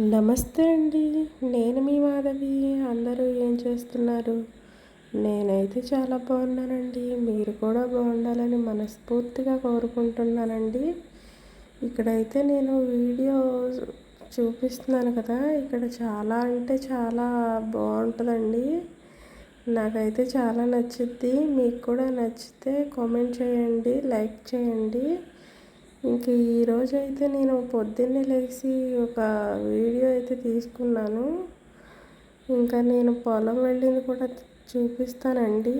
నమస్తే అండి. నేను మీ మాధవి. అందరూ ఏం చేస్తున్నారు? నేనైతే చాలా బాగున్నానండి. మీరు కూడా బాగుండాలని మనస్ఫూర్తిగా కోరుకుంటున్నానండి. ఇక్కడైతే నేను వీడియో చూపిస్తున్నాను కదా, ఇక్కడ చాలా అంటే చాలా బాగుంటుందండి. నాకైతే చాలా నచ్చుద్ది. మీకు కూడా నచ్చితే కామెంట్ చేయండి, లైక్ చేయండి. ఇంక ఈరోజు అయితే నేను పొద్దున్నే లేచి ఒక వీడియో అయితే తీసుకున్నాను. ఇంకా నేను పొలం వెళ్ళింది కూడా చూపిస్తానండి.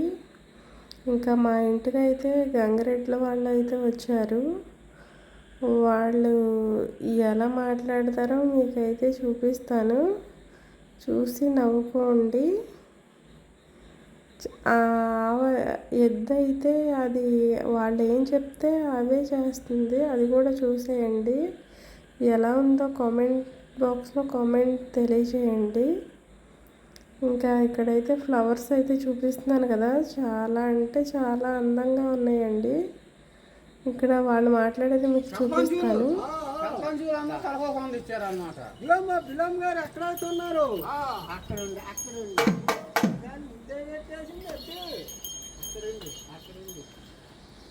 ఇంకా మా ఇంటికి అయితే గంగిరెడ్ల వాళ్ళు అయితే వచ్చారు. వాళ్ళు ఎలా మాట్లాడతారో మీకైతే చూపిస్తాను, చూసి నవ్వుకోండి. ఎద్దు అయితే అది వాళ్ళు ఏం చెప్తే అవే చేస్తుంది, అది కూడా చూసేయండి. ఎలా ఉందో కామెంట్ బాక్స్లో కామెంట్ తెలియజేయండి. ఇంకా ఇక్కడైతే ఫ్లవర్స్ అయితే చూపిస్తున్నాను కదా, చాలా అంటే చాలా అందంగా ఉన్నాయండి. ఇక్కడ వాళ్ళు మాట్లాడేది మీకు చూపిస్తాను.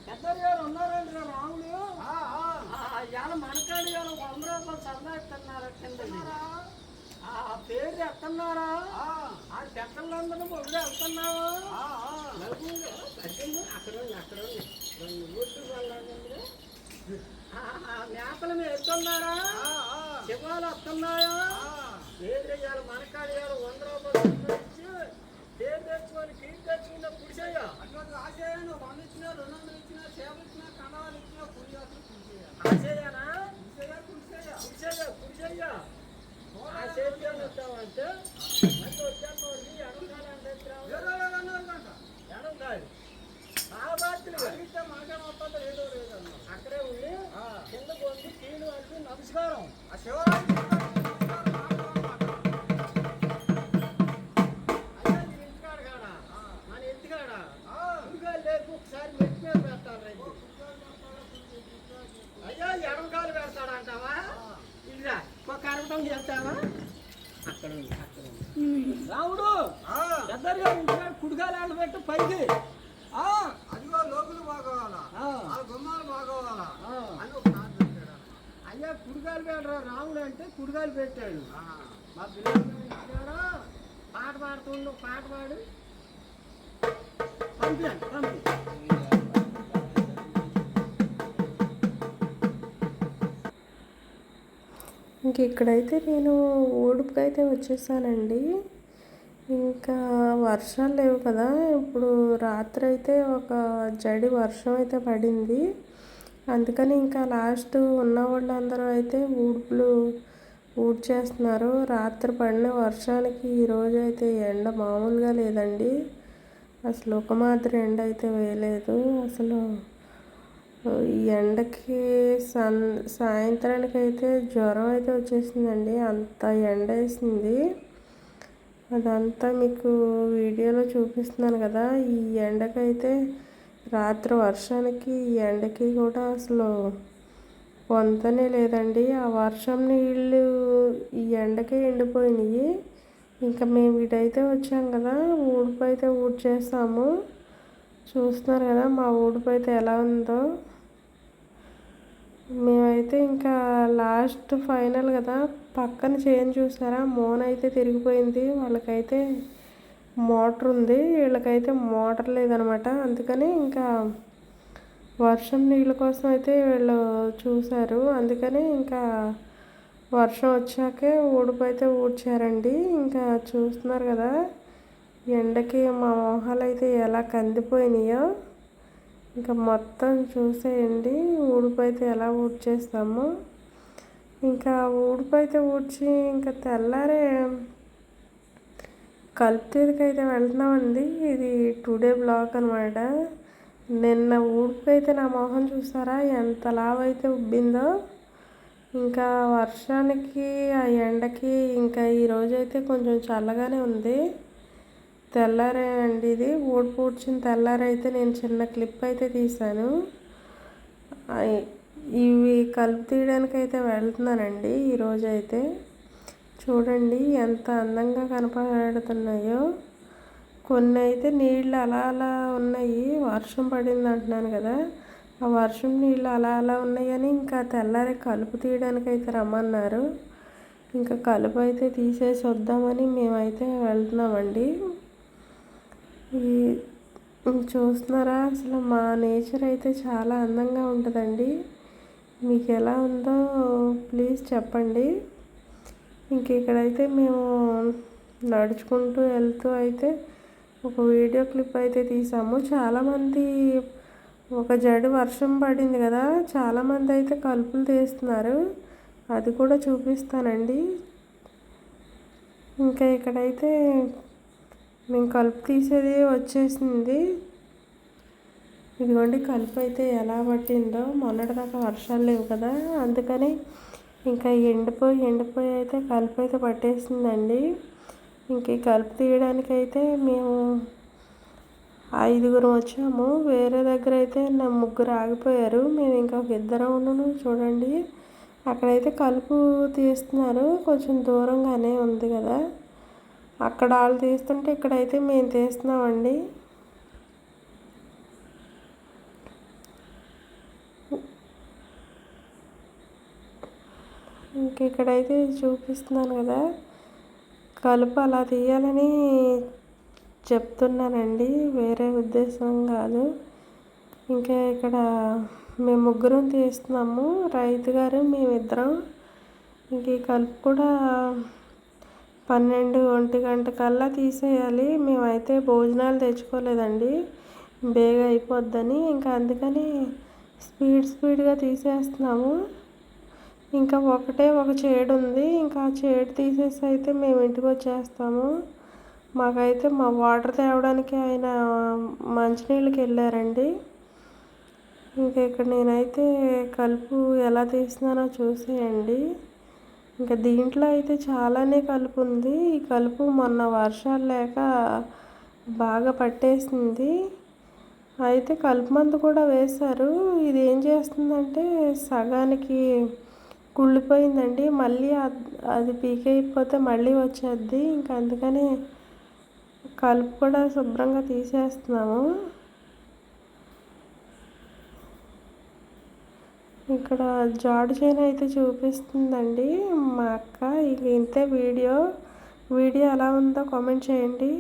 పెద్దగారు ఉన్నారండి రాములు ఇవాళ మనకాడు ఇవాళ 100 రూపాయలు సరదా ఎత్తున్నారా కింద పేరు ఎత్తన్నారా ఆ చెక్కలందరూ పొడి వెళ్తున్నావా అక్కడ మేకలు వేస్తున్నారా శివాలు వస్తున్నాయా పేరు ఇవాళ మనకాడు ఇవాళ 100 రూపాయలు పేరు తెచ్చుకొని కీడు తెచ్చుకున్న పుడిసేయ అటువంటి ఆశయాన్ని 100 ఇచ్చినా 200 ఇచ్చినా సేవలు ఇచ్చినా కణాలు ఇచ్చినా పుడియాత్ర ఆశయానా పుడిసేయ ఆ సేద్యం వస్తామంటే అంటే వచ్చాక ఎడంకాయలు మహాభారతులు కలిగితే మనకేం వస్తుందో ఏదో లేదన్నా అక్కడే ఉండి కిందకు వండి కీడు అంటే నమస్కారం ఆ శివరాజు రాముడు పెద్దగా కుడికాయలు పెట్టు పైకి అదిగో లోకులు బాగోవాలా గుమ్మాలు బాగోవాలా అయ్యా కుడికాయలు పెట్టరా రాముడు అంటే కుడికాయలు పెట్టాడు. మా పిల్లలు పాట పాడుతుండు, పాట పాడు పంపి ఇంక ఇక్కడైతే నేను ఊడుపుకైతే వచ్చేసానండి. ఇంకా వర్షాలు లేవు కదా, ఇప్పుడు రాత్రి అయితే ఒక జడి వర్షం అయితే పడింది. అందుకని ఇంకా లాస్ట్ ఉన్న వాళ్ళందరూ అయితే ఊడ్చేస్తున్నారు. రాత్రి పడిన వర్షానికి ఈరోజు అయితే ఎండ మామూలుగా లేదండి. అసలు ఒక మాదిరి ఎండ అయితే వేయలేదు. అసలు ఈ ఎండకి సాయంత్రానికి అయితే జ్వరం అయితే వచ్చేసిందండి, అంత ఎండ వేసింది. అదంతా మీకు వీడియోలో చూపిస్తున్నాను కదా. ఈ ఎండకైతే రాత్రి వర్షానికి ఈ ఎండకి కూడా అసలు పొంతనే లేదండి. ఆ వర్షం నీళ్ళు ఈ ఎండకే ఎండిపోయినాయి. ఇంకా మేము ఇటైతే వచ్చాం కదా, ఊడుపు అయితే ఊడ్చేసాము. చూస్తున్నారు కదా మా ఊడుపు అయితే ఎలా ఉందో. మేమైతే ఇంకా లాస్ట్ ఫైనల్ కదా, పక్కన చేను చూసారా, మోన్ అయితే తిరిగిపోయింది. వాళ్ళకైతే మోటార్ ఉంది, వీళ్ళకైతే మోటార్ లేదనమాట. అందుకని ఇంకా వర్షం నీళ్ళ కోసం అయితే వీళ్ళు చూశారు. అందుకని ఇంకా వర్షం వచ్చాకే ఊడుపు అయితే ఊడ్చారండి. ఇంకా చూస్తున్నారు కదా ఎండకి మా మొహాలు అయితే ఎలా కందిపోయినాయో. ఇంకా మొత్తం చూసేయండి ఊడుపు అయితే ఎలా ఊడ్చేస్తామో. ఇంకా ఊడుపు అయితే ఊడ్చి ఇంకా తెల్లారే కలుపుతీదికి అయితే వెళ్తున్నామండి. ఇది టుడే బ్లాగ్ అనమాట. నిన్న ఊడుపు అయితే నా మొహం చూసారా ఎంత లావైతే ఉబ్బిందో. ఇంకా వర్షానికి ఆ ఎండకి ఇంకా ఈరోజు అయితే కొంచెం చల్లగానే ఉంది. తెల్లారే అండి ఇది ఊడుపు ఊడ్చిన తెల్లారైతే నేను చిన్న క్లిప్ అయితే తీశాను. ఇవి కలుపు తీయడానికి అయితే వెళ్తున్నానండి ఈరోజు అయితే. చూడండి ఎంత అందంగా కనపడుతున్నాయో. కొన్ని అయితే నీళ్ళు అలా అలా ఉన్నాయి, వర్షం పడింది అంటున్నాను కదా, ఆ వర్షం నీళ్ళు అలా అలా ఉన్నాయని ఇంకా తెల్లారి కలుపు తీయడానికి అయితే రమ్మన్నారు. ఇంకా కలుపు అయితే తీసేసి వద్దామని మేమైతే వెళ్తున్నామండి. ఈ చూస్తున్నారా, అసలు మా నేచర్ అయితే చాలా అందంగా ఉంటుందండి. మీకు ఎలా ఉందో ప్లీజ్ చెప్పండి. ఇంక ఇక్కడైతే మేము నడుచుకుంటూ వెళ్తూ అయితే ఒక వీడియో క్లిప్ అయితే తీసాము. చాలామంది ఒక జడి వర్షం పడింది కదా, చాలామంది అయితే కలుపులు తీస్తున్నారు, అది కూడా చూపిస్తానండి. ఇంకా ఇక్కడైతే మేము కలుపు తీసేది వచ్చేసింది. ఇదిగోండి కలుపు అయితే ఎలా పట్టిందో, మొన్నటిదాకా వర్షాలు లేవు కదా, అందుకని ఇంకా ఎండిపోయి అయితే కలుపు అయితే పట్టేసిందండి. ఇంక ఈ కలుపు తీయడానికి అయితే మేము 5గురం వచ్చాము. వేరే దగ్గర అయితే నా 3 ఆగిపోయారు, మేము ఇంకా ఒక 2 చూడండి అక్కడైతే కలుపు తీస్తున్నారు. కొంచెం దూరంగానే ఉంది కదా, అక్కడ వాళ్ళు తీస్తుంటే ఇక్కడైతే మేము తీస్తున్నామండి. ఇంక ఇక్కడైతే చూపిస్తున్నాను కదా, కలుపు అలా తీయాలని చెప్తున్నానండి, వేరే ఉద్దేశం కాదు. ఇంకా ఇక్కడ మేము 3 తీస్తున్నాము, రైతు గారు మేమిద్దరం. ఇంక ఈ కలుపు కూడా 12-1 గంట కల్లా తీసేయాలి. మేమైతే భోజనాలు తెచ్చుకోలేదండి, బేగా అయిపోద్దని, ఇంకా అందుకని స్పీడ్గా తీసేస్తున్నాము. ఇంకా ఒక చేడు ఉంది, ఇంకా ఆ చేడు తీసేసి అయితే మేము ఇంటికి వచ్చేస్తాము. మాకైతే మా వాటర్ తేవడానికి ఆయన మంచినీళ్ళకి వెళ్ళారండి. ఇంకా ఇక్కడ నేనైతే కలుపు ఎలా తీస్తున్నానో చూసేయండి. ఇంకా దీంట్లో అయితే చాలానే కలుపు ఉంది. ఈ కలుపు మొన్న వర్షాలు లేక బాగా పట్టేసింది. అయితే కలుపు మందు కూడా వేశారు. ఇది ఏం చేస్తుందంటే సగానికి కుళ్ళిపోయిందండి, మళ్ళీ అది పీకైపోతే మళ్ళీ వచ్చేద్ది. ఇంకా అందుకని కలుపు కూడా శుభ్రంగా తీసేస్తున్నాము. ఇక్కడ జాడు చేను అయితే చూపిస్తుందండి మా అక్క. ఇక ఇంతే వీడియో ఎలా ఉందో కామెంట్ చేయండి.